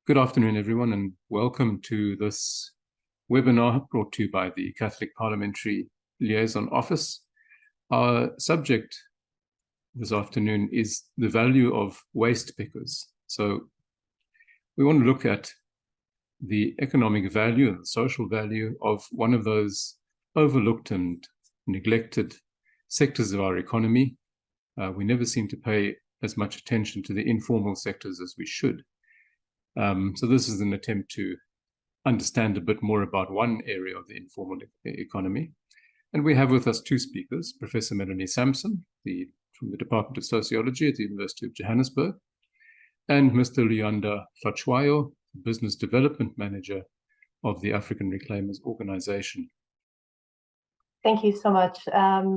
Good afternoon, everyone, and welcome to this webinar brought to you by the Catholic Parliamentary Liaison Office. Our subject this afternoon is the value of waste pickers. So we want to look at the economic value and the social value of one of those overlooked and neglected sectors of our economy. We never seem to pay as much attention to the informal sectors as we should. So this is an attempt to understand a bit more about one area of the informal economy. And we have with us two speakers, Professor Melanie Sampson from the Department of Sociology at the University of Johannesburg, and Mr. Luyanda Hlachwayo, Business Development Manager of the African Reclaimers Organization. Thank you so much.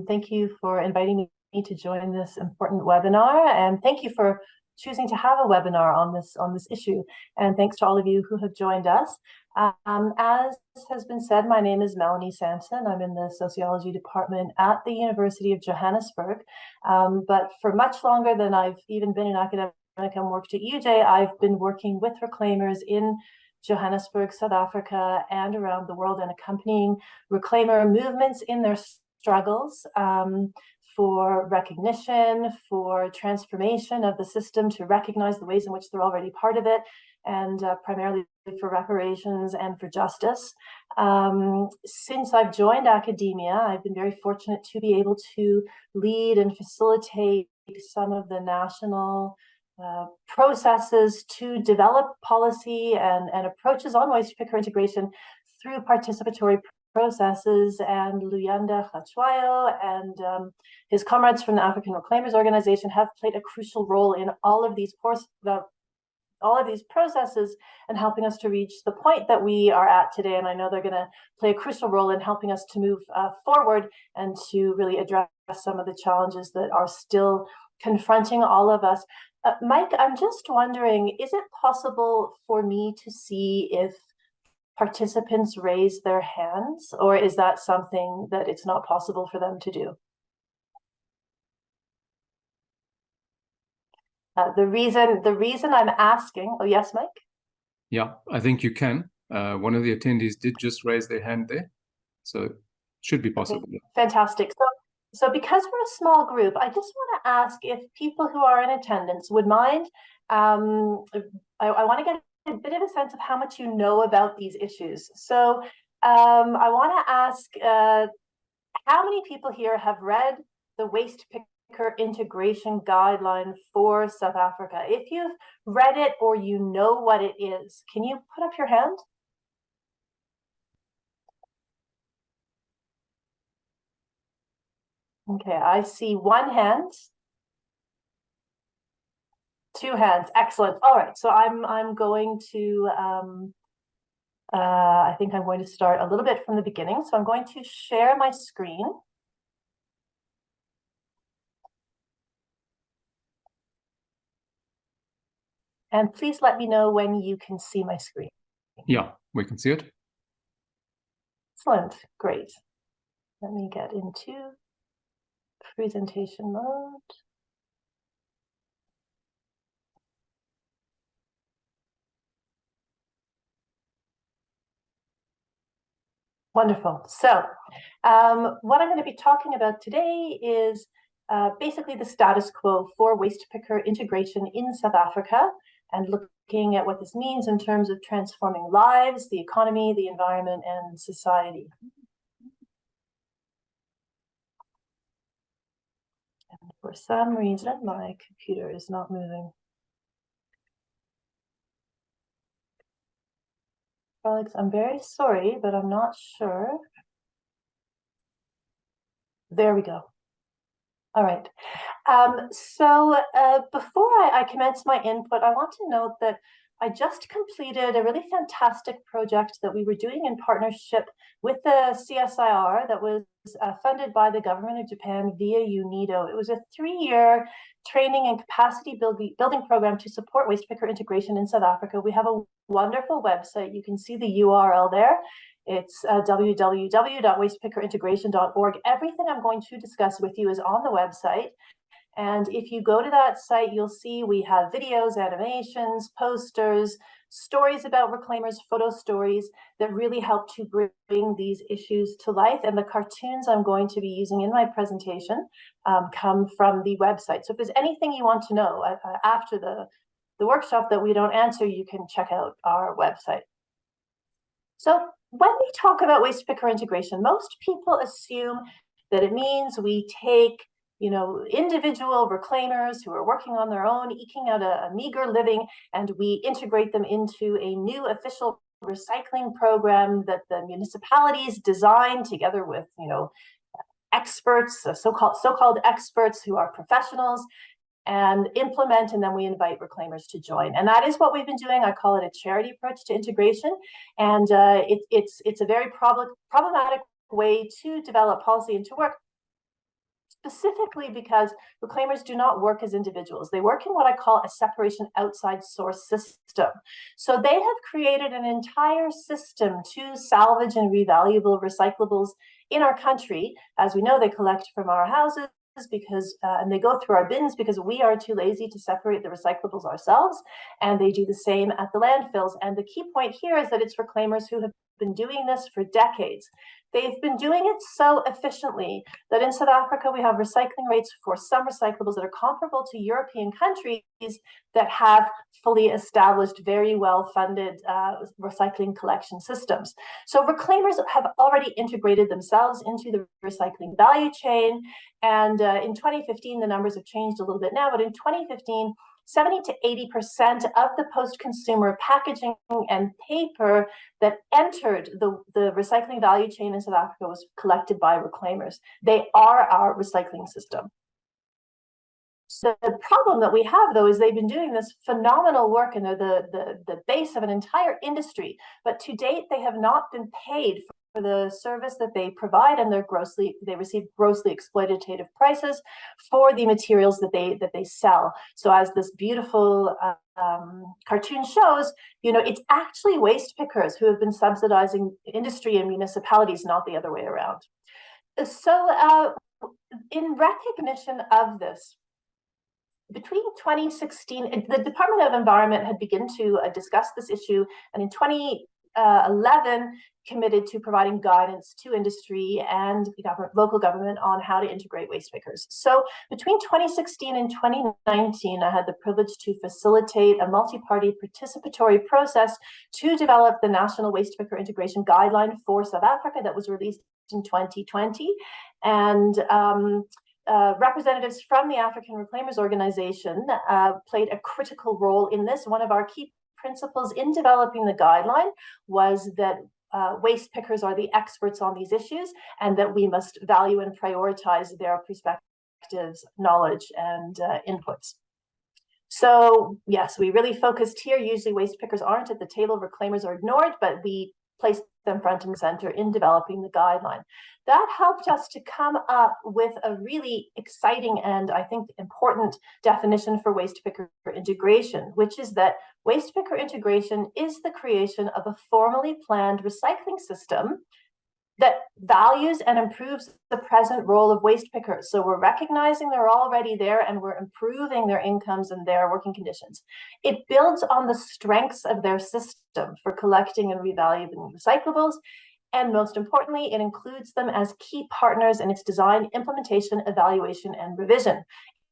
Thank you for inviting me to join this important webinar, and thank you for choosing to have a webinar on this issue. And thanks to all of you who have joined us. As has been said, my name is Melanie Sampson. I'm in the sociology department at the University of Johannesburg. But for much longer than I've even been in academic and worked at UJ, I've been working with reclaimers in Johannesburg, South Africa, and around the world, and accompanying reclaimer movements in their struggles for recognition, for transformation of the system, to recognize the ways in which they're already part of it, and primarily for reparations and for justice. Since I've joined academia, I've been very fortunate to be able to lead and facilitate some of the national processes to develop policy and approaches on waste picker integration through participatory processes. And Luyanda Hlachwayo and his comrades from the African Reclaimers Organization have played a crucial role in all of these processes and helping us to reach the point that we are at today. And I know they're going to play a crucial role in helping us to move forward and to really address some of the challenges that are still confronting all of us. Mike, I'm just wondering, is it possible for me to see if participants raise their hands, or is that something that it's not possible for them to do? The reason I'm asking, oh yes, Mike? Yeah, I think you can. One of the attendees did just raise their hand there, so it should be possible. Okay, fantastic. So because we're a small group, I just want to ask if people who are in attendance would mind. I want to get a bit of a sense of how much you know about these issues. So I want to ask how many people here have read the waste picker integration guideline for South Africa? If you've read it or you know what it is, can you put up your hand? Okay, I see one hand. Two hands, excellent. All right, so I'm going to I think I'm going to start a little bit from the beginning. So I'm going to share my screen. And please let me know when you can see my screen. Yeah, we can see it. Excellent, great. Let me get into presentation mode. Wonderful. So what I'm going to be talking about today is basically the status quo for waste picker integration in South Africa, and looking at what this means in terms of transforming lives, the economy, the environment, and society. And for some reason, my computer is not moving. Alex, I'm very sorry, but I'm not sure. There we go. All right. So before I commence my input, I want to note that I just completed a really fantastic project that we were doing in partnership with the CSIR that was funded by the government of Japan via UNIDO. It was a 3-year training and capacity building program to support waste picker integration in South Africa. We have a wonderful website. You can see the URL there. It's www.wastepickerintegration.org. Everything I'm going to discuss with you is on the website. And if you go to that site, you'll see we have videos, animations, posters, stories about reclaimers, photo stories that really help to bring these issues to life. And the cartoons I'm going to be using in my presentation come from the website. So if there's anything you want to know after the workshop that we don't answer, you can check out our website. So when we talk about waste picker integration, most people assume that it means we take, individual reclaimers who are working on their own, eking out a meager living, and we integrate them into a new official recycling program that the municipalities design together with, experts, so-called experts who are professionals, and implement, and then we invite reclaimers to join. And that is what we've been doing. I call it a charity approach to integration. And it's a very problematic way to develop policy and to work, specifically because reclaimers do not work as individuals. They work in what I call a separation outside source system. So they have created an entire system to salvage and revaluable recyclables in our country. As we know, they collect from our houses, because and they go through our bins because we are too lazy to separate the recyclables ourselves, and they do the same at the landfills. And the key point here is that it's reclaimers who have been doing this for decades. They've been doing it so efficiently that in South Africa we have recycling rates for some recyclables that are comparable to European countries that have fully established, very well-funded recycling collection systems. So reclaimers have already integrated themselves into the recycling value chain. And in 2015, the numbers have changed a little bit now, but in 2015, 70 to 80% of the post-consumer packaging and paper that entered the recycling value chain in South Africa was collected by reclaimers. They are our recycling system. So the problem that we have, though, is they've been doing this phenomenal work, and they're the base of an entire industry. But to date, they have not been paid for the service that they provide, and they receive grossly exploitative prices for the materials that they sell. So as this beautiful cartoon shows, it's actually waste pickers who have been subsidizing industry and municipalities, not the other way around. So in recognition of this, between 2016, the Department of Environment had begun to discuss this issue, and in 2011 committed to providing guidance to industry and local government on how to integrate waste pickers. So between 2016 and 2019, I had the privilege to facilitate a multi-party participatory process to develop the National Waste Picker Integration Guideline for South Africa that was released in 2020. And representatives from the African Reclaimers Organization played a critical role in this. One of our key principles in developing the guideline was that waste pickers are the experts on these issues, and that we must value and prioritize their perspectives, knowledge, and inputs. So yes, we really focused here. Usually waste pickers aren't at the table, reclaimers are ignored, but we placed them front and center in developing the guideline. That helped us to come up with a really exciting and I think important definition for waste picker integration, which is that waste picker integration is the creation of a formally planned recycling system that values and improves the present role of waste pickers. So we're recognizing they're already there, and we're improving their incomes and their working conditions. It builds on the strengths of their system for collecting and revaluing recyclables. And most importantly, it includes them as key partners in its design, implementation, evaluation, and revision.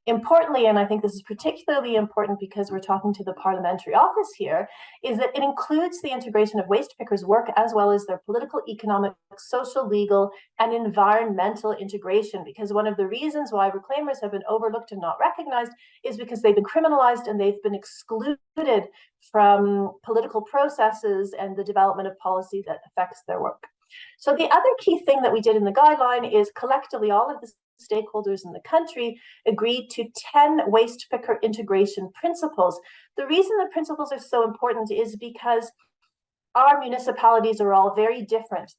Importantly, and I think this is particularly important because we're talking to the parliamentary office here, is that it includes the integration of waste pickers' work as well as their political, economic, social, legal, and environmental integration. Because one of the reasons why reclaimers have been overlooked and not recognized is because they've been criminalized and they've been excluded from political processes and the development of policy that affects their work. So the other key thing that we did in the guideline is collectively all of the stakeholders in the country agreed to 10 waste picker integration principles. The reason the principles are so important is because our municipalities are all very different.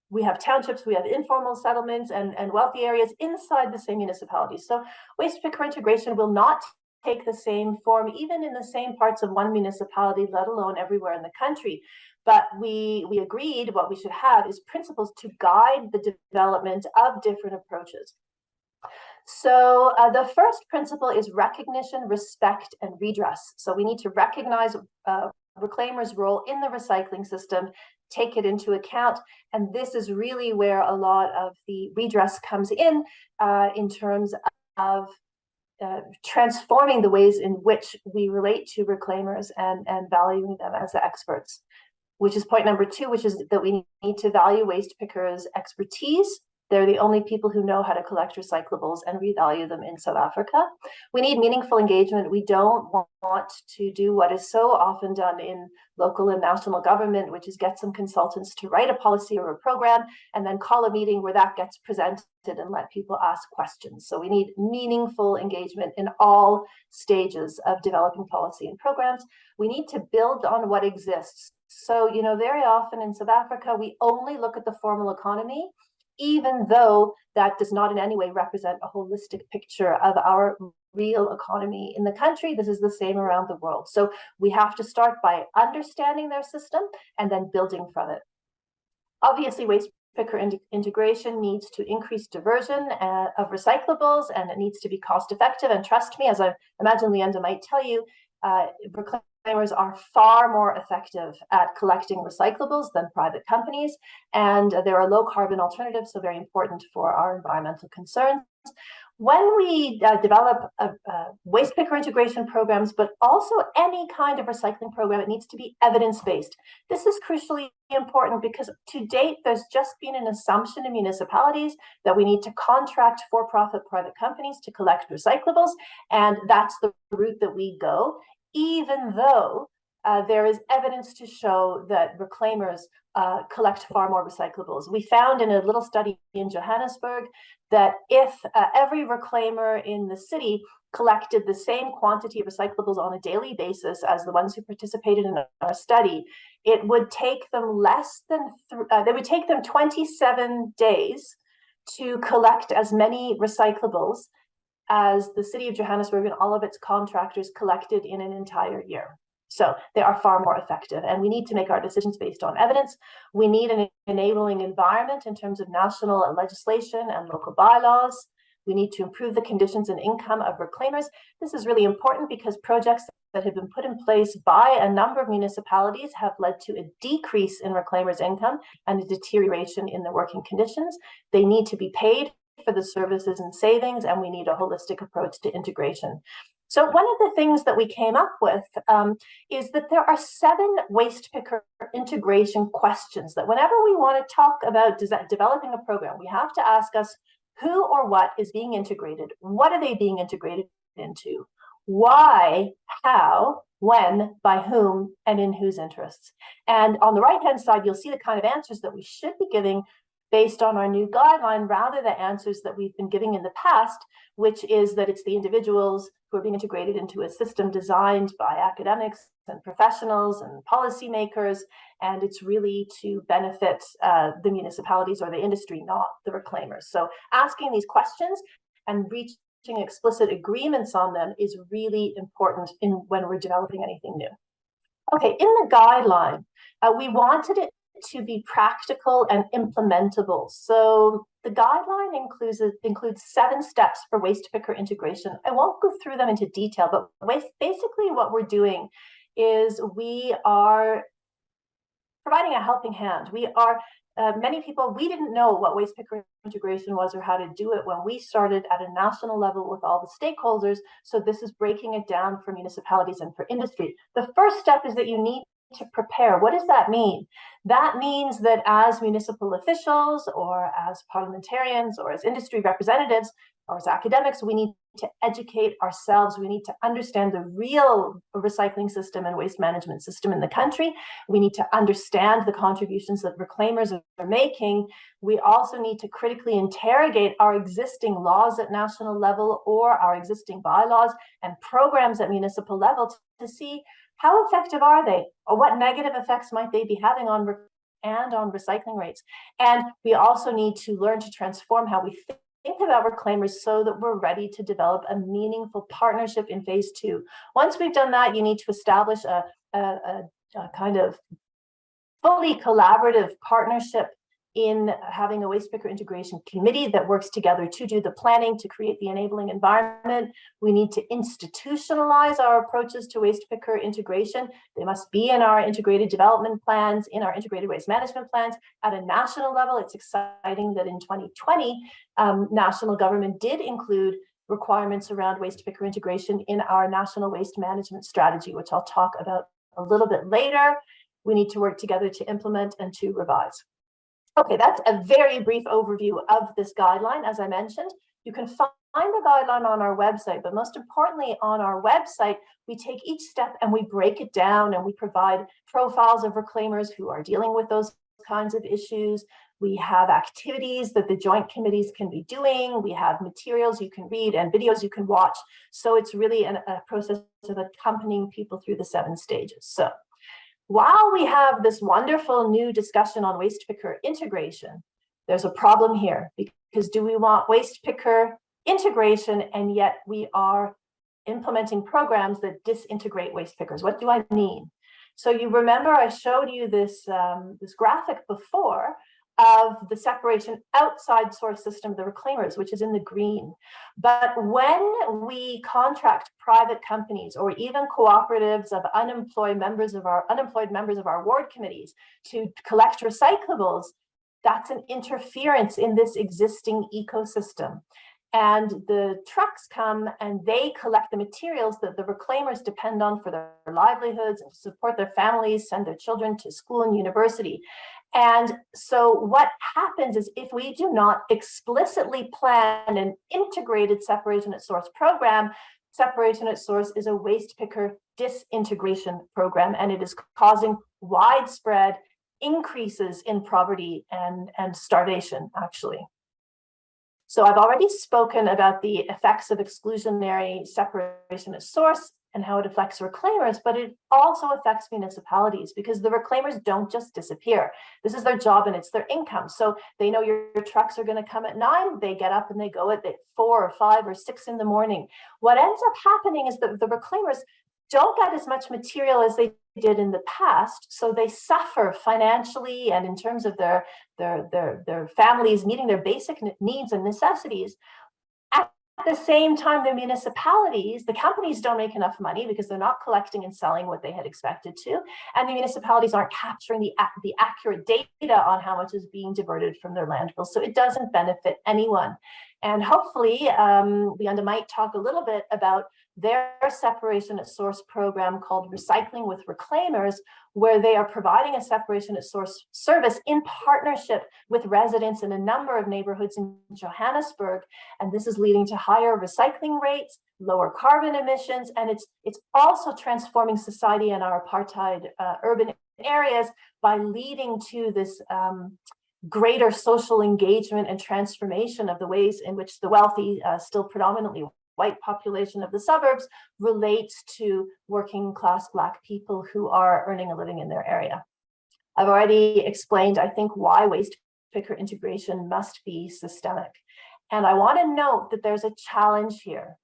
We have townships, we have informal settlements and wealthy areas inside the same municipalities. So waste picker integration will not take the same form, even in the same parts of one municipality, let alone everywhere in the country. But we agreed what we should have is principles to guide the development of different approaches. So the first principle is recognition, respect, and redress. So we need to recognize reclaimers' role in the recycling system, take it into account. And this is really where a lot of the redress comes in terms of transforming the ways in which we relate to reclaimers and valuing them as experts, which is point number 2, which is that we need to value waste pickers' expertise. They're the only people who know how to collect recyclables and revalue them in South Africa. We need meaningful engagement. We don't want to do what is so often done in local and national government, which is get some consultants to write a policy or a program and then call a meeting where that gets presented and let people ask questions. So we need meaningful engagement in all stages of developing policy and programs. We need to build on what exists. So, very often in South Africa, we only look at the formal economy, even though that does not in any way represent a holistic picture of our real economy in the country. This is the same around the world. So we have to start by understanding their system and then building from it. Obviously, waste picker integration needs to increase diversion of recyclables, and it needs to be cost effective. And trust me, as I imagine Leenda might tell you, reclaimers are far more effective at collecting recyclables than private companies, and there are low carbon alternatives, so very important for our environmental concerns. When we develop waste picker integration programs, but also any kind of recycling program, it needs to be evidence-based. This is crucially important because to date, there's just been an assumption in municipalities that we need to contract for-profit private companies to collect recyclables, and that's the route that we go, even though there is evidence to show that reclaimers collect far more recyclables. We found in a little study in Johannesburg that if every reclaimer in the city collected the same quantity of recyclables on a daily basis as the ones who participated in our study, it would take them they would take them 27 days to collect as many recyclables as the city of Johannesburg and all of its contractors collected in an entire year. So they are far more effective, and we need to make our decisions based on evidence. We need an enabling environment in terms of national legislation and local bylaws. We need to improve the conditions and income of reclaimers. This is really important because projects that have been put in place by a number of municipalities have led to a decrease in reclaimers' income and a deterioration in their working conditions. They need to be paid for the services and savings, and we need a holistic approach to integration. So one of the things that we came up with is that there are 7 waste picker integration questions that whenever we want to talk about developing a program, we have to ask us who or what is being integrated, what are they being integrated into, why, how, when, by whom, and in whose interests. And on the right-hand side, you'll see the kind of answers that we should be giving based on our new guideline, rather than answers that we've been giving in the past, which is that it's the individuals who are being integrated into a system designed by academics and professionals and policymakers, and it's really to benefit the municipalities or the industry, not the reclaimers. So asking these questions and reaching explicit agreements on them is really important when we're developing anything new. Okay, in the guideline, we wanted it to be practical and implementable. So the guideline includes 7 steps for waste picker integration. I won't go through them into detail, but basically what we're doing is we are providing a helping hand. We are many people, we didn't know what waste picker integration was or how to do it when we started at a national level with all the stakeholders. So this is breaking it down for municipalities and for industry. The first step is that you need to prepare. What does that mean? That means that as municipal officials or as parliamentarians or as industry representatives or as academics, we need to educate ourselves. We need to understand the real recycling system and waste management system in the country. We need to understand the contributions that reclaimers are making. We also need to critically interrogate our existing laws at national level or our existing bylaws and programs at municipal level to see how effective are they, or what negative effects might they be having on recycling rates. And we also need to learn to transform how we think about reclaimers so that we're ready to develop a meaningful partnership in phase 2. Once we've done that, you need to establish a kind of fully collaborative partnership in having a waste picker integration committee that works together to do the planning, to create the enabling environment. We need to institutionalize our approaches to waste picker integration. They must be in our integrated development plans, in our integrated waste management plans. At a national level, it's exciting that in 2020, national government did include requirements around waste picker integration in our national waste management strategy, which I'll talk about a little bit later. We need to work together to implement and to revise. Okay, that's a very brief overview of this guideline. As I mentioned, you can find the guideline on our website, but most importantly, on our website, we take each step and we break it down, and we provide profiles of reclaimers who are dealing with those kinds of issues. We have activities that the joint committees can be doing. We have materials you can read and videos you can watch. So it's really a process of accompanying people through the 7 stages. So while we have this wonderful new discussion on waste picker integration, there's a problem here, because do we want waste picker integration and yet we are implementing programs that disintegrate waste pickers? What do I mean? So you remember I showed you this, this graphic before of the separation outside source system of the reclaimers, which is in the green. But when we contract private companies or even cooperatives of unemployed members of our ward committees to collect recyclables, that's an interference in this existing ecosystem. And the trucks come and they collect the materials that the reclaimers depend on for their livelihoods and to support their families, send their children to school and university. And so what happens is, if we do not explicitly plan an integrated separation at source program, separation at source is a waste picker disintegration program, and it is causing widespread increases in poverty and starvation, actually. So I've already spoken about the effects of exclusionary separation at source and how it affects reclaimers, but it also affects municipalities, because the reclaimers don't just disappear. This is their job and it's their income. So they know your trucks are going to come at 9, they get up and they go at 4 or 5 or 6 in the morning. What ends up happening is that the reclaimers don't get as much material as they did in the past, so they suffer financially and in terms of their families meeting their basic needs and necessities. At the same time, the municipalities, the companies don't make enough money because they're not collecting and selling what they had expected to, and the municipalities aren't capturing the accurate data on how much is being diverted from their landfills, so it doesn't benefit anyone. And hopefully, Leanda might talk a little bit about their separation at source program called Recycling with Reclaimers, where they are providing a separation at source service in partnership with residents in a number of neighborhoods in Johannesburg. And this is leading to higher recycling rates, lower carbon emissions, and it's also transforming society in our apartheid urban areas by leading to this greater social engagement and transformation of the ways in which the wealthy, still predominantly white population of the suburbs relates to working class Black people who are earning a living in their area. I've already explained, I think, why waste picker integration must be systemic. And I want to note that there's a challenge here.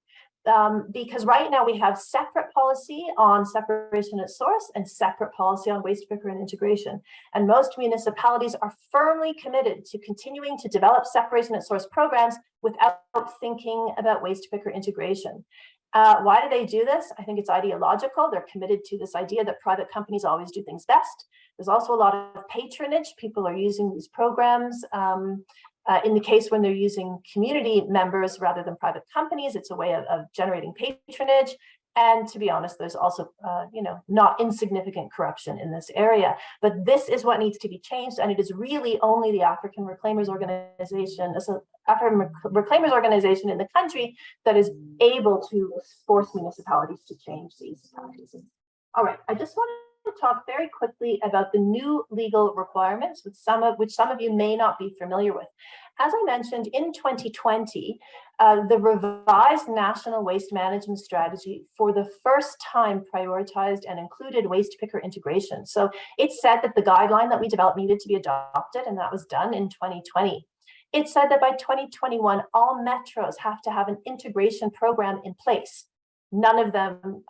Because right now we have separate policy on separation at source and separate policy on waste picker and integration. And most municipalities are firmly committed to continuing to develop separation at source programs without thinking about waste picker integration. Why do they do this? I think it's ideological. They're committed to this idea that private companies always do things best. There's also a lot of patronage. People are using these programs. In the case when they're using community members rather than private companies, it's a way of generating patronage. And to be honest, there's also, not insignificant corruption in this area. But this is what needs to be changed, and it is really only the African Reclaimers Organization, African Reclaimers Organization in the country that is able to force municipalities to change these practices. All right, I just wanted to talk very quickly about the new legal requirements, which some of you may not be familiar with. As I mentioned, in 2020, the revised National Waste Management Strategy for the first time prioritized and included waste picker integration. So it said that the guideline that we developed needed to be adopted, and that was done in 2020. It said that by 2021, all metros have to have an integration program in place. None of them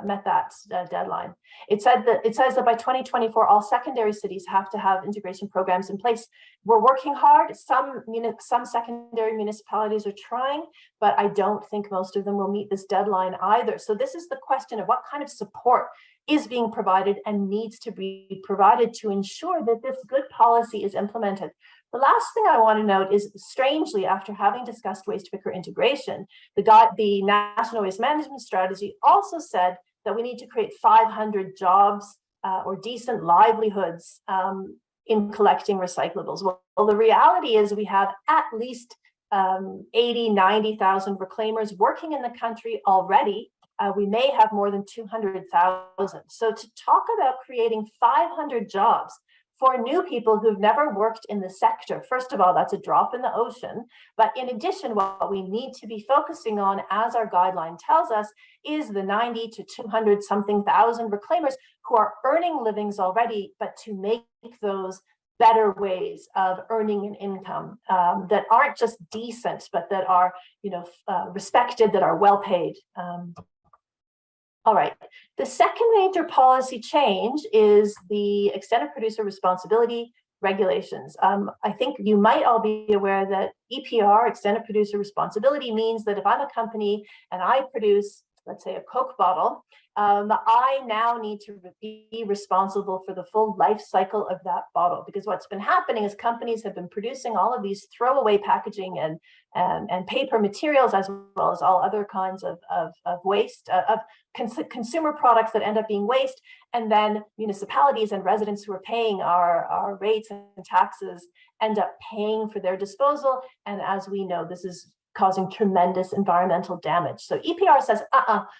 met that deadline. It says that by 2024, all secondary cities have to have integration programs in place. We're working hard. Some secondary municipalities are trying, but I don't think most of them will meet this deadline either. So this is the question of what kind of support is being provided and needs to be provided to ensure that this good policy is implemented. The last thing I want to note is, strangely, after having discussed waste picker integration, the National Waste Management Strategy also said that we need to create 500 jobs or decent livelihoods in collecting recyclables. Well, the reality is we have at least 80, 90,000 reclaimers working in the country already. We may have more than 200,000. So to talk about creating 500 jobs for new people who've never worked in the sector, first of all, that's a drop in the ocean. But in addition, what we need to be focusing on, as our guideline tells us, is the 90 to 200 something thousand reclaimers who are earning livings already, but to make those better ways of earning an income that aren't just decent, but that are, respected, that are well paid. All right, the second major policy change is the extended producer responsibility regulations. I think you might all be aware that EPR, extended producer responsibility, means that if I'm a company and I produce, let's say, a Coke bottle, I now need to be responsible for the full life cycle of that bottle, because what's been happening is companies have been producing all of these throwaway packaging and paper materials, as well as all other kinds of waste, of consumer products that end up being waste, and then municipalities and residents who are paying our rates and taxes end up paying for their disposal. And as we know, this is causing tremendous environmental damage. So EPR says,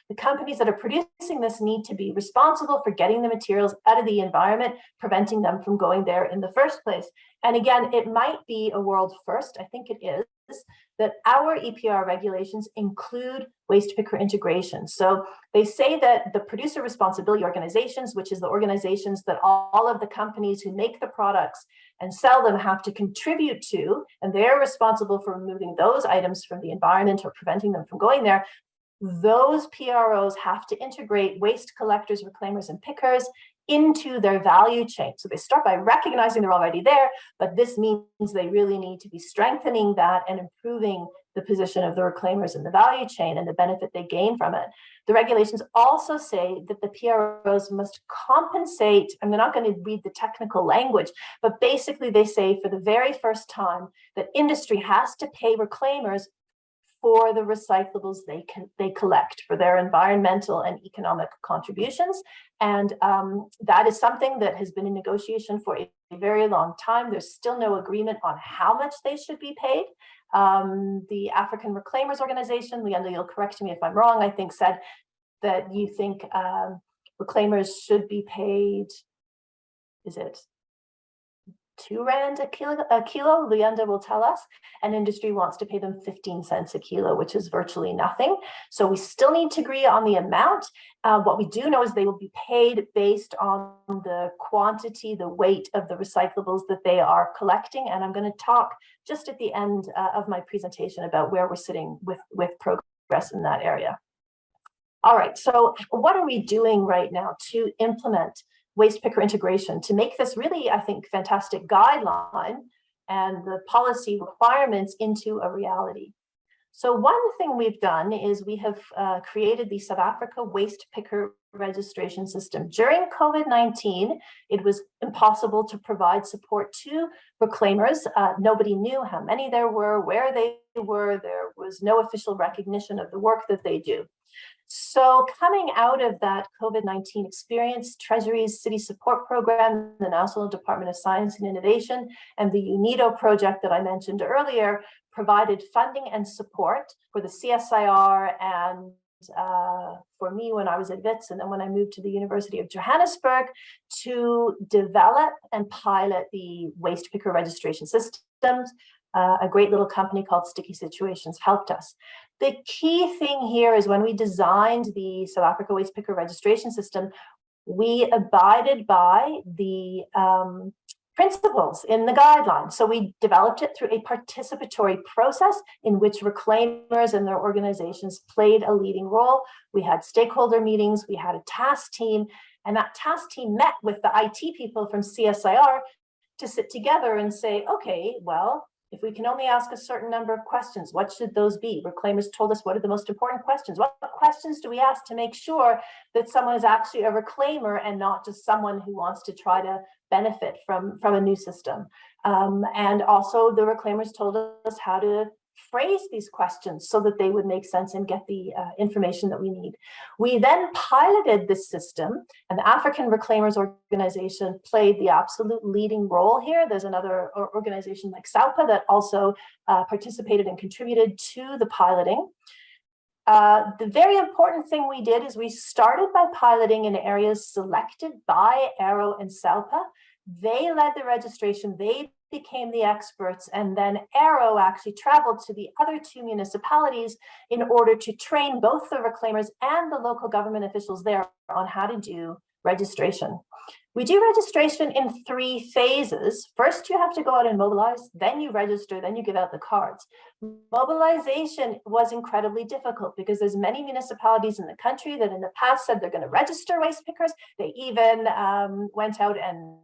the companies that are producing this need to be responsible for getting the materials out of the environment, preventing them from going there in the first place. And again, it might be a world first, I think it is, that our EPR regulations include waste picker integration. So they say that the producer responsibility organizations, which is the organizations that all of the companies who make the products and sell them have to contribute to, and they're responsible for removing those items from the environment or preventing them from going there, those PROs have to integrate waste collectors, reclaimers, and pickers into their value chain. So they start by recognizing they're already there, but this means they really need to be strengthening that and improving the position of the reclaimers in the value chain and the benefit they gain from it. The regulations also say that the PROs must compensate, I'm not going to read the technical language, but basically they say for the very first time that industry has to pay reclaimers for the recyclables they collect, for their environmental and economic contributions. And that is something that has been in negotiation for a very long time. There's still no agreement on how much they should be paid. The African Reclaimers Organization, Leanda, you'll correct me if I'm wrong, I think said that you think reclaimers should be paid, is it 2 rand a kilo? Leanda will tell us, and industry wants to pay them 15 cents a kilo, which is virtually nothing. So we still need to agree on the amount. What we do know is they will be paid based on the quantity, the weight of the recyclables that they are collecting. And I'm going to talk just at the end of my presentation about where we're sitting with progress in that area. All right, so what are we doing right now to implement waste picker integration to make this really, I think, fantastic guideline and the policy requirements into a reality? So one thing we've done is we have created the South Africa waste picker registration system. During COVID-19, it was impossible to provide support to reclaimers. Nobody knew how many there were, where they were. There was no official recognition of the work that they do. So coming out of that COVID-19 experience, Treasury's City Support Program, the National Department of Science and Innovation, and the UNIDO project that I mentioned earlier provided funding and support for the CSIR and for me when I was at WITS, and then when I moved to the University of Johannesburg, to develop and pilot the waste picker registration systems. A great little company called Sticky Situations helped us. The key thing here is when we designed the South Africa waste picker registration system, we abided by the principles in the guidelines. So we developed it through a participatory process in which reclaimers and their organizations played a leading role. We had stakeholder meetings, we had a task team, and that task team met with the IT people from CSIR to sit together and say, okay, well, if we can only ask a certain number of questions, what should those be? Reclaimers told us what are the most important questions. What questions do we ask to make sure that someone is actually a reclaimer and not just someone who wants to try to benefit from a new system? And also the reclaimers told us how to phrase these questions so that they would make sense and get the information that we need. We then piloted this system, and the African Reclaimers Organization played the absolute leading role here. There's another organization like SAUPA that also participated and contributed to the piloting. The very important thing we did is we started by piloting in areas selected by Arrow and SAUPA. They led the registration, they became the experts, and then Arrow actually traveled to the other two municipalities in order to train both the reclaimers and the local government officials there on how to do registration. We do registration in 3 phases. First, you have to go out and mobilize, then you register, then you give out the cards. Mobilization was incredibly difficult because there's many municipalities in the country that in the past said they're going to register waste pickers. They even went out and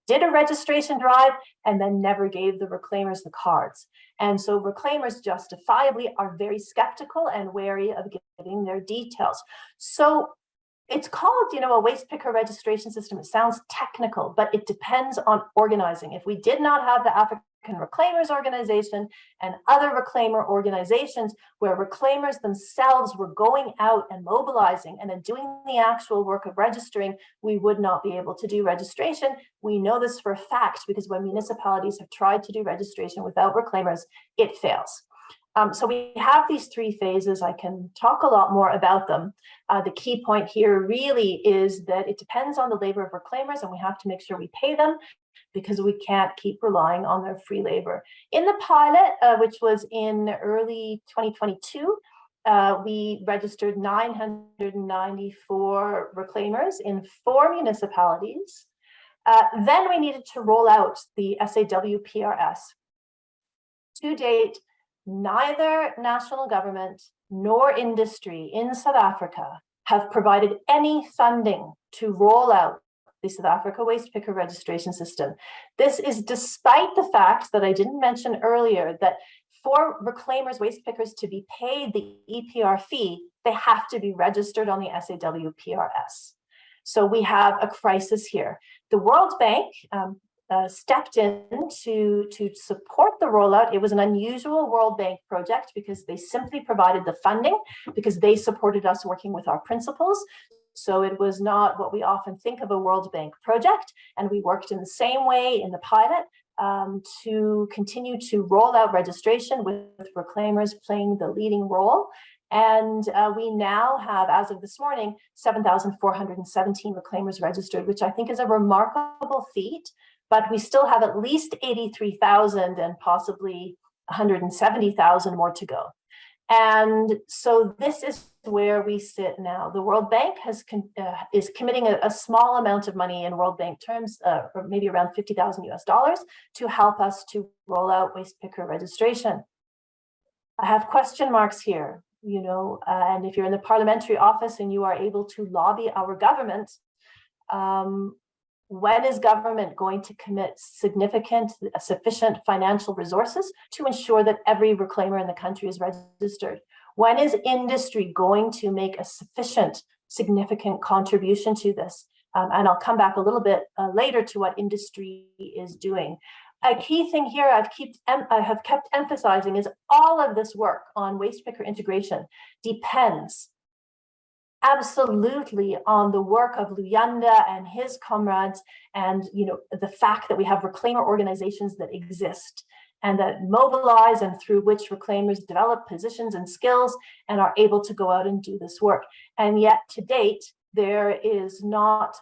did a registration drive and then never gave the reclaimers the cards. And so reclaimers justifiably are very skeptical and wary of giving their details. So it's called, a waste picker registration system. It sounds technical, but it depends on organizing. If we did not have the African Reclaimers Organization and other reclaimer organizations where reclaimers themselves were going out and mobilizing and then doing the actual work of registering, we would not be able to do registration. We know this for a fact because when municipalities have tried to do registration without reclaimers, it fails. So we have these 3 phases. I can talk a lot more about them. The key point here really is that it depends on the labor of reclaimers, and we have to make sure we pay them because we can't keep relying on their free labor. In the pilot, which was in early 2022, we registered 994 reclaimers in 4 municipalities. Then we needed to roll out the SAW PRS. To date, neither national government nor industry in South Africa have provided any funding to roll out the South Africa Waste Picker Registration System. This is despite the fact that I didn't mention earlier that for reclaimers, waste pickers to be paid the EPR fee, they have to be registered on the SAW PRS. So we have a crisis here. The World Bank stepped in to support the rollout. It was an unusual World Bank project because they simply provided the funding because they supported us working with our principals. So it was not what we often think of a World Bank project. And we worked in the same way in the pilot to continue to roll out registration with reclaimers playing the leading role. And we now have, as of this morning, 7,417 reclaimers registered, which I think is a remarkable feat. But we still have at least 83,000 and possibly 170,000 more to go. And so this is where we sit now. The World Bank is committing a small amount of money in World Bank terms, or maybe around $50,000 US, to help us to roll out waste picker registration. I have question marks here, and if you're in the parliamentary office and you are able to lobby our government, when is government going to commit sufficient financial resources to ensure that every reclaimer in the country is registered? When is industry going to make a significant contribution to this? And I'll come back a little bit later to what industry is doing. A key thing here I have kept emphasizing is all of this work on waste picker integration depends absolutely on the work of Luyanda and his comrades, and the fact that we have reclaimer organizations that exist and that mobilize and through which reclaimers develop positions and skills and are able to go out and do this work. And yet to date, there is not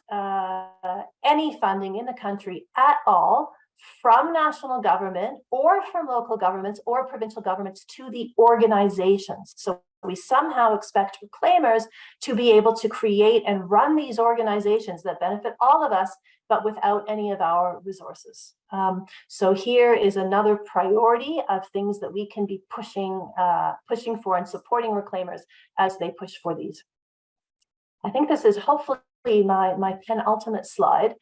any funding in the country at all from national government or from local governments or provincial governments to the organizations. So we somehow expect reclaimers to be able to create and run these organizations that benefit all of us, but without any of our resources. So here is another priority of things that we can be pushing for and supporting reclaimers as they push for these. I think this is hopefully my penultimate slide.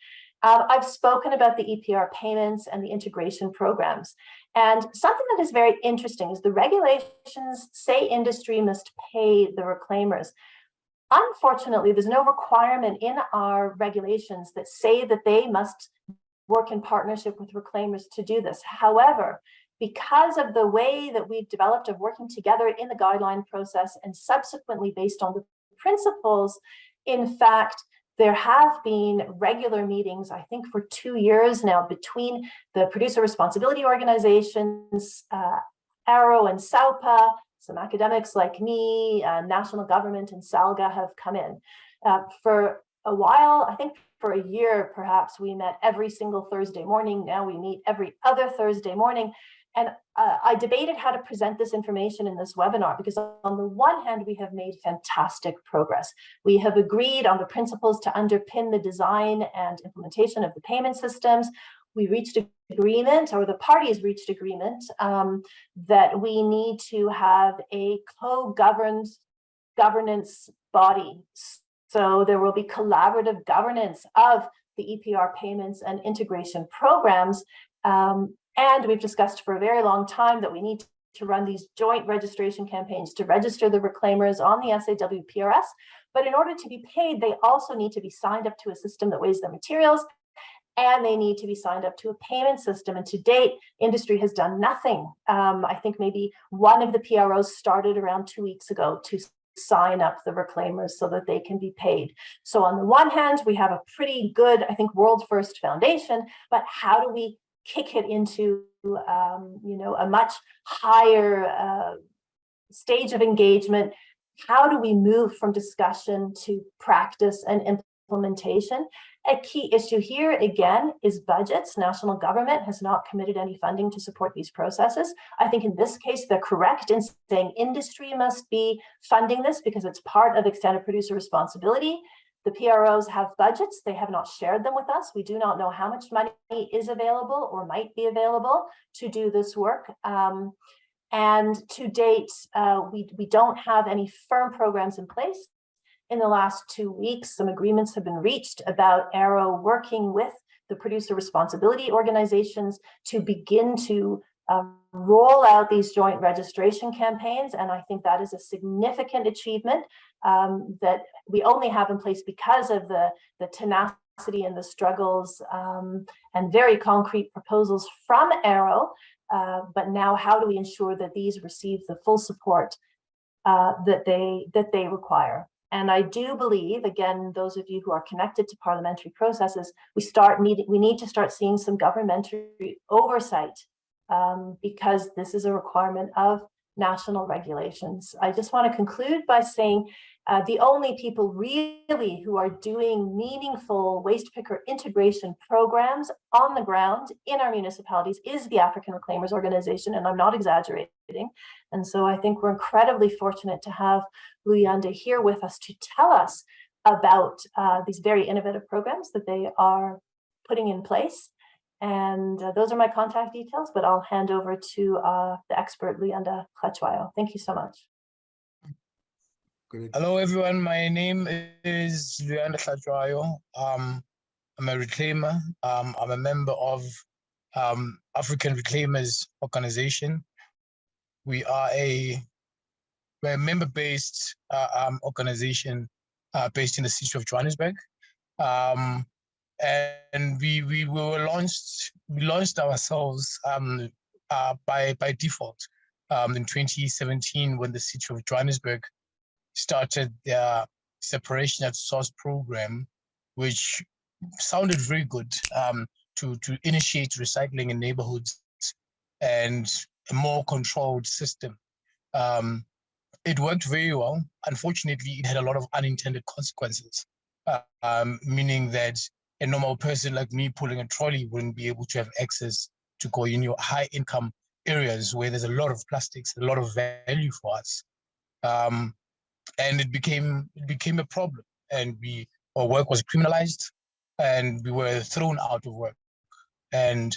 I've spoken about the EPR payments and the integration programs. And something that is very interesting is the regulations say industry must pay the reclaimers. Unfortunately, there's no requirement in our regulations that say that they must work in partnership with reclaimers to do this. However, because of the way that we've developed of working together in the guideline process and subsequently based on the principles, in fact, there have been regular meetings, I think for 2 years now, between the producer responsibility organizations, ARO and SAUPA, some academics like me, national government and SALGA have come in. For a while, I think for a year, perhaps, we met every single Thursday morning. Now we meet every other Thursday morning. And I debated how to present this information in this webinar, because on the one hand, we have made fantastic progress. We have agreed on the principles to underpin the design and implementation of the payment systems. We reached agreement, or the parties reached agreement, that we need to have a co-governed governance body. So there will be collaborative governance of the EPR payments and integration programs. And we've discussed for a very long time that we need to run these joint registration campaigns to register the reclaimers on the SAW PRS. But in order to be paid, they also need to be signed up to a system that weighs their materials, and they need to be signed up to a payment system. And to date, industry has done nothing. I think maybe one of the PROs started around 2 weeks ago to sign up the reclaimers so that they can be paid. So on the one hand, we have a pretty good, I think, world first foundation, but how do we kick it into a much higher stage of engagement? How do we move from discussion to practice and implementation? A key issue here, again, is budgets. National government has not committed any funding to support these processes. I think in this case, they're correct in saying industry must be funding this because it's part of extended producer responsibility. The PROs have budgets. They have not shared them with us. We do not know how much money is available or might be available to do this work. And to date, we don't have any firm programs in place. In the last 2 weeks, some agreements have been reached about ARO working with the producer responsibility organizations to begin to roll out these joint registration campaigns. And I think that is a significant achievement that we only have in place because of the tenacity and the struggles and very concrete proposals from ARO. But now how do we ensure that these receive the full support that they require? And I do believe, again, those of you who are connected to parliamentary processes, we need to start seeing some governmentary oversight because this is a requirement of national regulations. I just want to conclude by saying the only people really who are doing meaningful waste picker integration programs on the ground in our municipalities is the African Reclaimers Organization, and I'm not exaggerating. And so I think we're incredibly fortunate to have Luyanda here with us to tell us about these very innovative programs that they are putting in place. And those are my contact details, but I'll hand over to the expert, Luyanda Kletchwayo. Thank you so much. Hello, everyone. My name is Luyanda Kletchwayo. I'm a reclaimer. I'm a member of African Reclaimers Organization. We're a member-based organization based in the city of Johannesburg. And we launched ourselves by default in 2017 when the city of Johannesburg started their separation at source program, which sounded very good to initiate recycling in neighborhoods and a more controlled system. It worked very well. Unfortunately, it had a lot of unintended consequences, meaning that a normal person like me pulling a trolley wouldn't be able to have access to go in your high income areas where there's a lot of plastics, a lot of value for us. And it became a problem, and our work was criminalized, and we were thrown out of work. And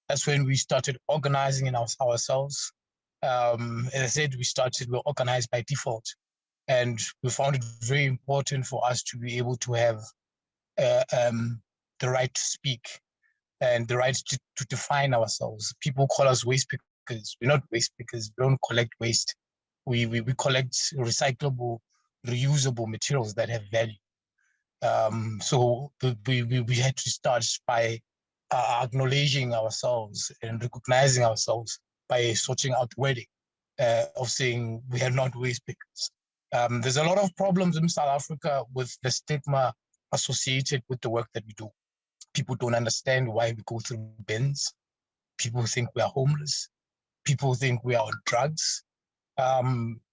that's when we started organizing in ourselves. As I said, we're organized by default, and we found it very important for us to be able to have the right to speak and the right to define ourselves. People call us waste pickers. We're not waste pickers. We don't collect waste. We collect recyclable, reusable materials that have value. So we had to start by acknowledging ourselves and recognizing ourselves by sorting out wording of saying we are not waste pickers. There's a lot of problems in South Africa with the stigma associated with the work that we do. People don't understand why we go through bins. People think we are homeless. People think we are on drugs.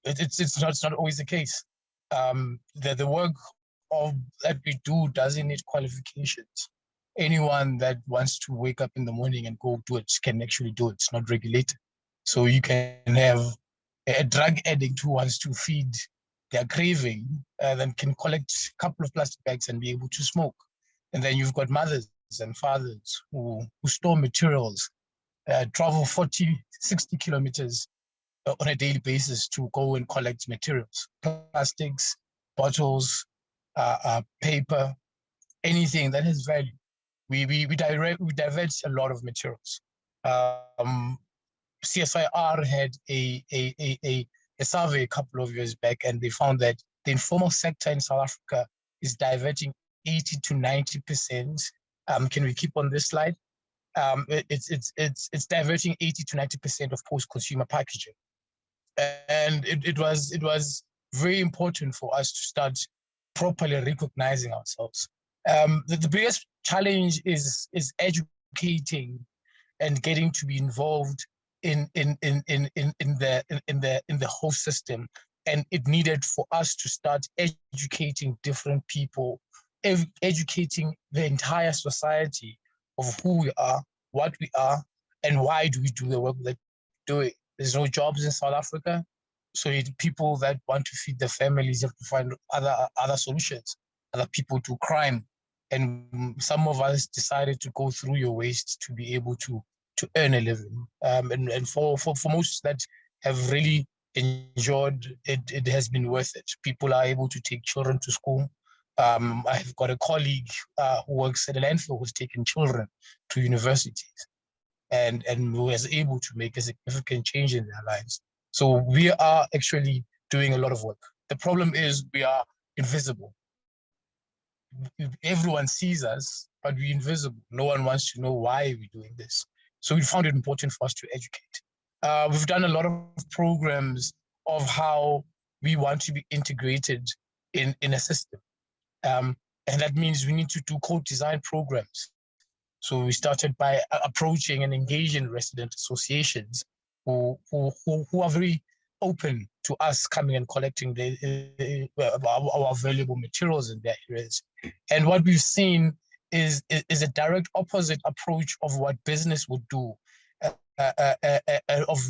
It's not always the case. The work that we do doesn't need qualifications. Anyone that wants to wake up in the morning and go do it can actually do it. It's not regulated. So you can have a drug addict who wants to feed their craving, then can collect a couple of plastic bags and be able to smoke. And then you've got mothers and fathers who store materials, travel 40, 60 kilometers on a daily basis to go and collect materials, plastics, bottles, paper, anything that has value. We divert a lot of materials. CSIR had a survey a couple of years back, and they found that the informal sector in South Africa is diverting 80 to 90%. Can we keep on this slide? It's diverting 80 to 90% of post-consumer packaging. And it was very important for us to start properly recognizing ourselves. The biggest challenge is educating and getting to be involved in the whole system. And it needed for us to start educating different people, educating the entire society of who we are, what we are, and why do we do the work that we do. There's no jobs in South Africa, so people that want to feed their families have to find other solutions. Other people do crime, and some of us decided to go through your waste to be able to earn a living. And for most that have really enjoyed it, it has been worth it. People are able to take children to school. I've got a colleague who works at a landfill who's taken children to universities and who was able to make a significant change in their lives. So we are actually doing a lot of work. The problem is we are invisible. Everyone sees us, but we're invisible. No one wants to know why we're doing this. So we found it important for us to educate. We've done a lot of programs of how we want to be integrated in a system. And that means we need to do co-design programs. So we started by approaching and engaging resident associations who are very open to us coming and collecting our valuable materials in their areas. And what we've seen is a direct opposite approach of what business would do, of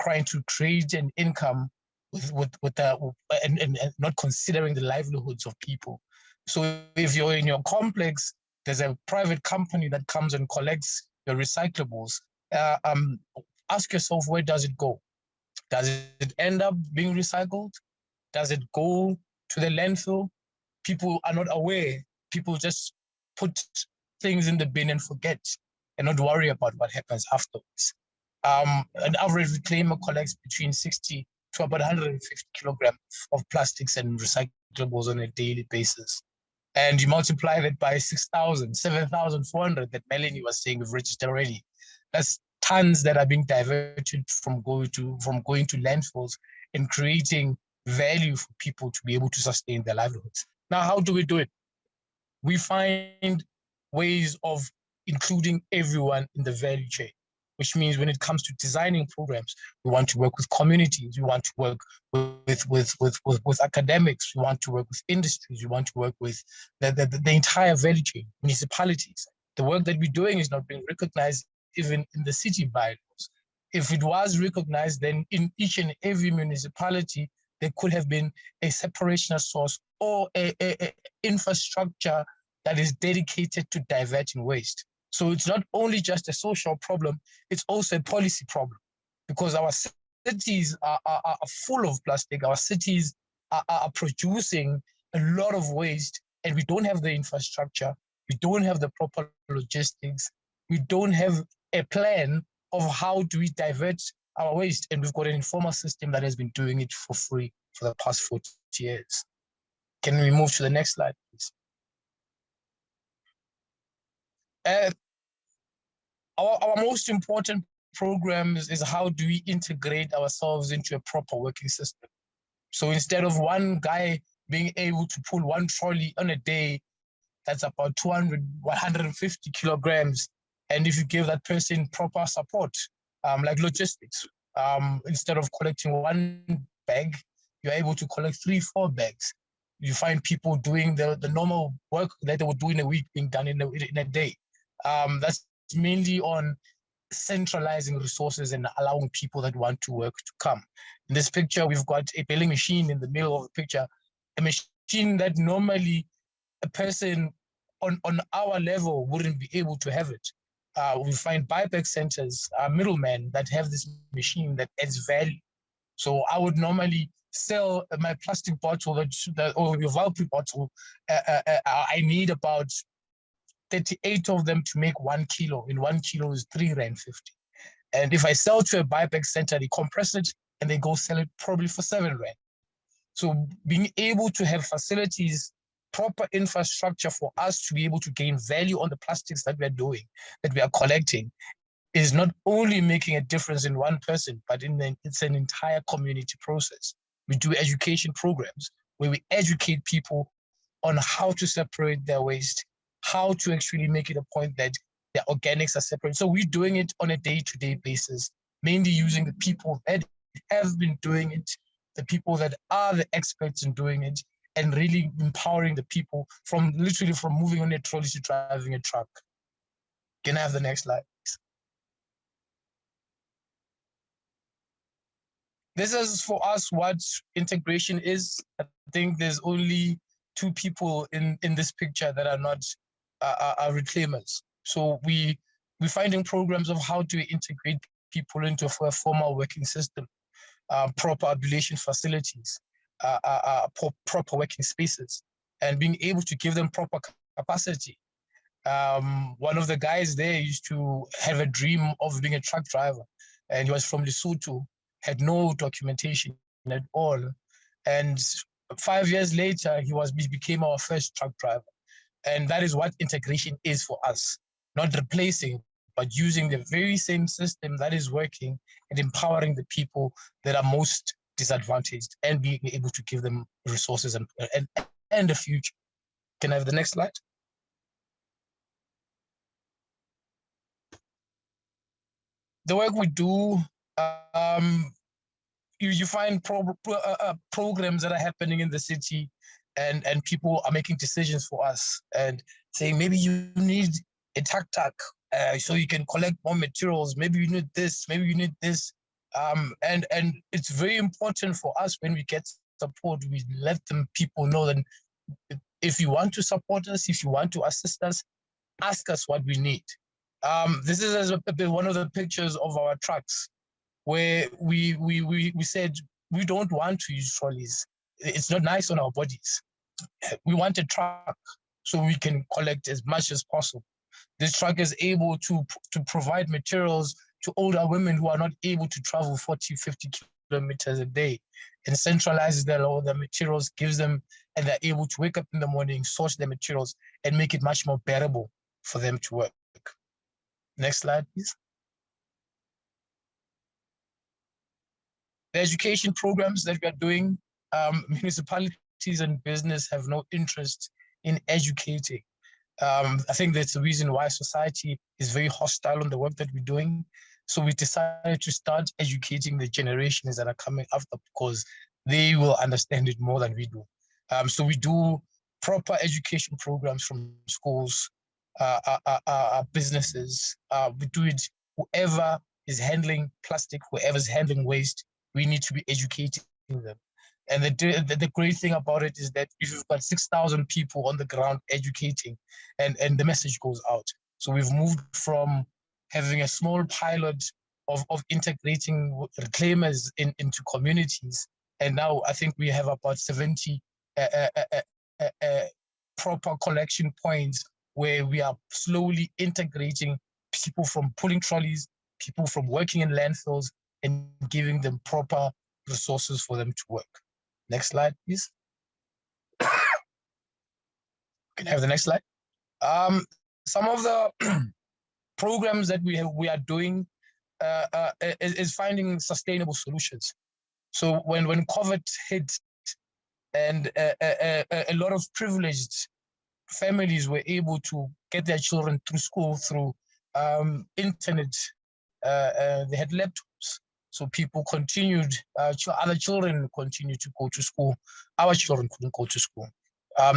trying to create an income and not considering the livelihoods of people. So if you're in your complex, there's a private company that comes and collects your recyclables. Ask yourself, where does it go? Does it end up being recycled? Does it go to the landfill? People are not aware. People just put things in the bin and forget and not worry about what happens afterwards. An average reclaimer collects between 60 to about 150 kilograms of plastics and recyclables on a daily basis. And you multiply that by 6,000, 7,400 that Melanie was saying we've registered already. That's tons that are being diverted from going to landfills and creating value for people to be able to sustain their livelihoods. Now, how do we do it? We find ways of including everyone in the value chain, which means when it comes to designing programs, we want to work with communities, we want to work with academics, we want to work with industries, we want to work with the entire value chain, municipalities. The work that we're doing is not being recognized even in the city bylaws. If it was recognized, then in each and every municipality, there could have been a separational source or a infrastructure that is dedicated to diverting waste. So it's not only just a social problem, it's also a policy problem, because our cities are full of plastic. Our cities are producing a lot of waste, and we don't have the infrastructure. We don't have the proper logistics. We don't have a plan of how do we divert our waste. And we've got an informal system that has been doing it for free for the past 40 years. Can we move to the next slide, please? Our most important program is how do we integrate ourselves into a proper working system. So instead of one guy being able to pull one trolley on a day, that's about 200, 150 kilograms. And if you give that person proper support, like logistics, instead of collecting one bag, you're able to collect 3-4 bags. You find people doing the normal work that they would do in a week being done in a day. That's mainly on centralizing resources and allowing people that want to work to come. In this picture, we've got a billing machine in the middle of the picture, a machine that normally a person on our level wouldn't be able to have it. We find buyback centers, middlemen that have this machine that adds value. So I would normally sell my plastic bottle or your Valpy bottle. I need about 38 of them to make 1 kilo. And 1 kilo is 3.50 Rand. And if I sell to a buyback center, they compress it and they go sell it probably for 7 Rand. So being able to have facilities, proper infrastructure for us to be able to gain value on the plastics that we're doing, that we are collecting, is not only making a difference in one person, but it's an entire community process. We do education programs where we educate people on how to separate their waste, how to actually make it a point that their organics are separate. So we're doing it on a day-to-day basis, mainly using the people that have been doing it, the people that are the experts in doing it, and really empowering the people from literally from moving on a trolley to driving a truck. Can I have the next slide, please? This is for us what integration is. I think there's only 2 people in this picture that are not reclaimers. So we're finding programs of how to integrate people into a formal working system, proper ablution facilities, proper working spaces, and being able to give them proper capacity. One of the guys there used to have a dream of being a truck driver, and he was from Lesotho, had no documentation at all. And 5 years later, he became our first truck driver. And that is what integration is for us, not replacing, but using the very same system that is working and empowering the people that are most disadvantaged and being able to give them resources and a future. Can I have the next slide? The work we do, you find programs that are happening in the city, and people are making decisions for us and saying, maybe you need a tuk-tuk so you can collect more materials. Maybe you need this, maybe you need this. And it's very important for us when we get support, we let people know that if you want to support us, if you want to assist us, ask us what we need. This is one of the pictures of our trucks where we said we don't want to use trolleys. It's not nice on our bodies. We want a truck so we can collect as much as possible. This truck is able to provide materials to older women who are not able to travel 40, 50 kilometers a day, and centralizes all the materials, gives them, and they're able to wake up in the morning, source the materials, and make it much more bearable for them to work. Next slide, please. The education programs that we are doing, municipalities and business have no interest in educating. I think that's the reason why society is very hostile on the work that we're doing. So we decided to start educating the generations that are coming after, because they will understand it more than we do. So we do proper education programs from schools, businesses. We do it, whoever is handling plastic, whoever is handling waste, we need to be educating them. And the great thing about it is that if you've got 6,000 people on the ground educating, and the message goes out. So we've moved from having a small pilot of integrating reclaimers into communities. And now I think we have about 70 proper collection points where we are slowly integrating people from pulling trolleys, people from working in landfills, and giving them proper resources for them to work. Next slide, please. Can I have the next slide? Some of the programs that we are doing is finding sustainable solutions. So when COVID hit, and a lot of privileged families were able to get their children through school through internet, they had laptops. So people continued, other children continued to go to school. Our children couldn't go to school.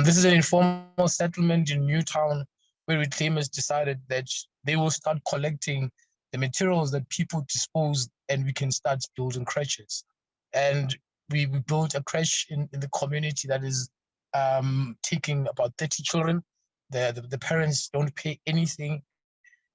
This is an informal settlement in Newtown where reclaimers decided that they will start collecting the materials that people dispose, and we can start building creches. And we built a creche in the community that is taking about 30 children. The parents don't pay anything.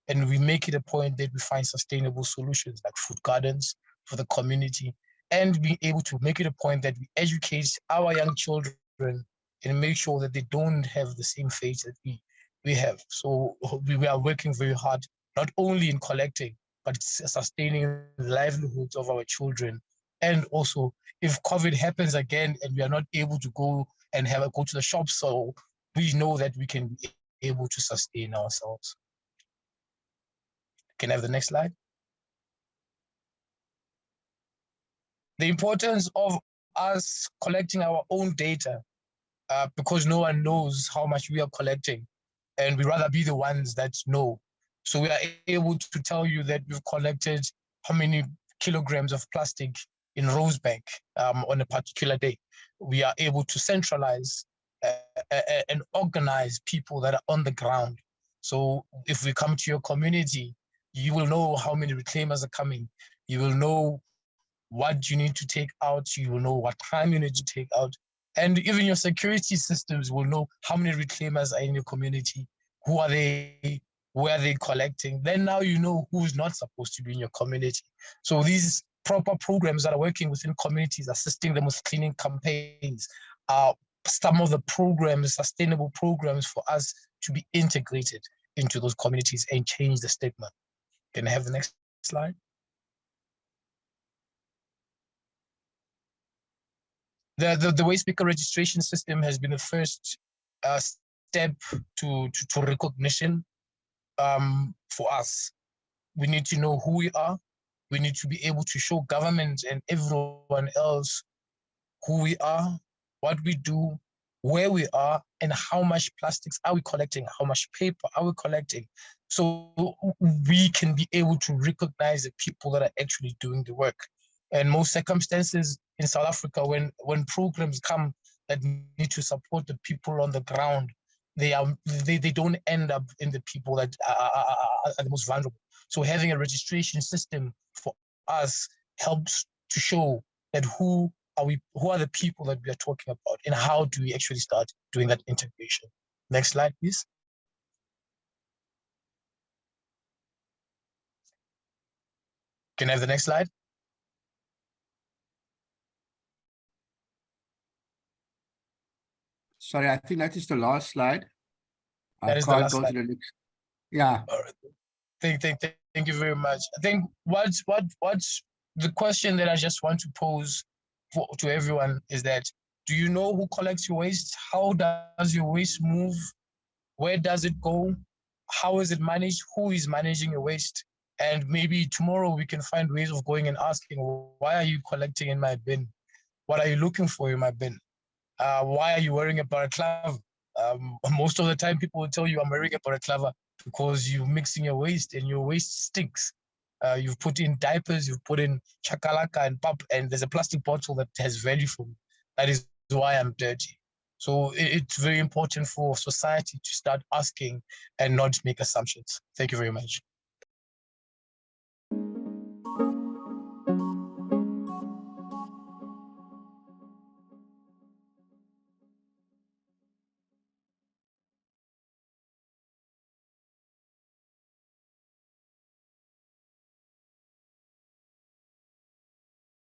And we make it a point that we find sustainable solutions like food gardens for the community, and be able to make it a point that we educate our young children and make sure that they don't have the same fate that we have. So we are working very hard, not only in collecting, but sustaining the livelihoods of our children. And also, if COVID happens again and we are not able to go and go to the shops, so we know that we can be able to sustain ourselves. Can I have the next slide? The importance of us collecting our own data, because no one knows how much we are collecting, and we'd rather be the ones that know. So we are able to tell you that we've collected how many kilograms of plastic in Rosebank on a particular day. We are able to centralize and organize people that are on the ground. So if we come to your community, you will know how many reclaimers are coming. You will know what you need to take out. You will know what time you need to take out. And even your security systems will know how many reclaimers are in your community. Who are they? Where are they collecting? Then now you know who's not supposed to be in your community. So these proper programs that are working within communities, assisting them with cleaning campaigns, are some of the programs, sustainable programs for us to be integrated into those communities and change the stigma. Can I have the next slide? The waste picker registration system has been the first step to recognition for us. We need to know who we are. We need to be able to show government and everyone else who we are, what we do, where we are, and how much plastics are we collecting, how much paper are we collecting, so we can be able to recognize the people that are actually doing the work. And most circumstances in South Africa, when programs come that need to support the people on the ground, they don't end up in the people that are the most vulnerable. So having a registration system for us helps to show that who are the people that we are talking about, and how do we actually start doing that integration. Next slide, please. Can I have the next slide? Sorry, I think that is the last slide. That is the last go slide. to the next. Yeah. All right. Thank you very much. I think what's the question that I just want to pose to everyone is that, do you know who collects your waste? How does your waste move? Where does it go? How is it managed? Who is managing your waste? And maybe tomorrow we can find ways of going and asking, why are you collecting in my bin? What are you looking for in my bin? Why are you wearing a balaclava? Most of the time people will tell you, I'm wearing a balaclava because you're mixing your waste and your waste stinks. You've put in diapers, you've put in chakalaka and pap, and there's a plastic bottle that has value for me. That is why I'm dirty. So it's very important for society to start asking and not make assumptions. Thank you very much.